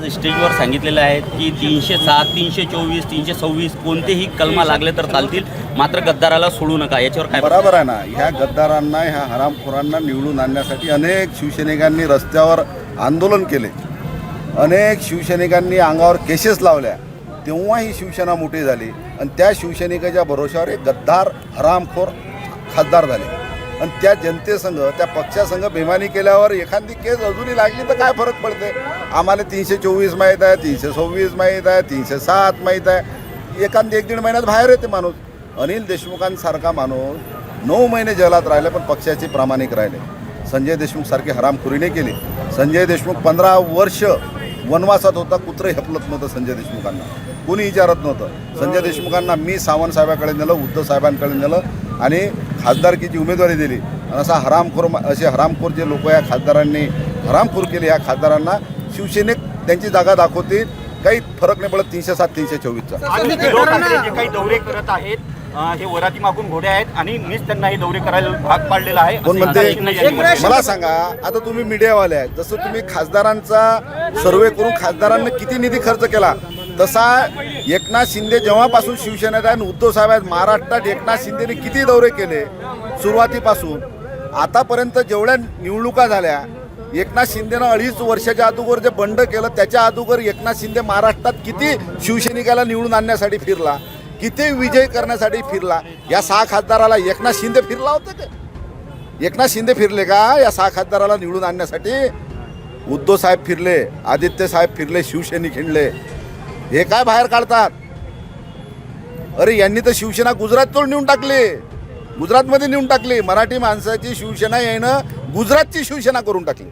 स्टेजवर सांगितलेलं आहे की 307, 324, 326 कोणतेही कलमा लागले तर चालतील, मात्र गद्दाराला सोडू नका. याच्यावर काय? बरोबर आहे ना. ह्या गद्दारांना, ह्या हरामखोरांना निवडून आणण्यासाठी अनेक शिवसैनिकांनी रस्त्यावर आंदोलन केले, अनेक शिवसैनिकांनी अंगावर केसेस लावल्या. तेव्हा ही शिवसेना मोठी झाली आणि त्या शिवसैनिकाच्या भरोशावर एक गद्दार हरामखोर खासदार झाले आणि त्या जनतेसंघ, त्या पक्षासंघ बेमानी केल्यावर एखादी केस अजूनही लागली तर काय फरक पडते? आम्हाला 324 माहीत आहे, 326 माहीत आहे, 307 माहीत आहे. एखादी 1-1.5 महिन्यात बाहेर येते माणूस. अनिल देशमुखांसारखा माणूस 9 महिने जेलात राहिले पण पक्षाचे प्रामाणिक राहिले. संजय देशमुखसारखी हरामखोरीने केली. संजय देशमुख 15 वर्ष वनवासात होता, कुत्रं हेपलत नव्हतं संजय देशमुखांना, कोणी विचारत नव्हतं. संजय देशमुखांना मी सावंत साहेबांकडे नेलं, उद्धव साहेबांकडे नेलं आणि खासदारकीची उमेदवारी दिली. आणि असे हरामखोर जे लोक या खासदारांनी हरामखोर केले, या खासदारांना शिवसेनेत त्यांची जागा दाखवतील. काही फरक नाही पडत 307, 324चा. जे काही दौरे करत आहेत हे वराती मागून घोडे आहेत आणि मीच त्यांना हे दौरे करायला भाग पाडलेला आहे. कोण म्हणते? मला सांगा, आता तुम्ही मीडियावाले आहेत, जसं तुम्ही खासदारांचा सर्वे करून खासदारांना किती निधी खर्च केला, तसा एकनाथ शिंदे जेव्हापासून शिवसेनेत आहे, उद्धव साहेब आहेत महाराष्ट्रात, एकनाथ शिंदेने किती दौरे केले सुरुवातीपासून आतापर्यंत. जेवढ्या निवडणुका झाल्या, एकनाथ शिंदेनं 2.5 वर्षाच्या अगोदर जे बंड केलं, त्याच्या अगोदर एकनाथ शिंदे महाराष्ट्रात किती शिवसैनिकाला निवडून आणण्यासाठी फिरला, किती विजय करण्यासाठी फिरला. या 6 खासदाराला एकनाथ शिंदे फिरला होता का? एकनाथ शिंदे फिरले का या 6 खासदाराला निवडून आणण्यासाठी? उद्धव साहेब फिरले, आदित्य साहेब फिरले, शिवसैनिक हिंडले. हे काय बाहेर काढतात? अरे यांनी तर शिवसेना गुजरातवर नेऊन टाकली, गुजरातमध्ये नेऊन टाकली. मराठी माणसाची शिवसेना यानं गुजरातची शिवसेना करून टाकली.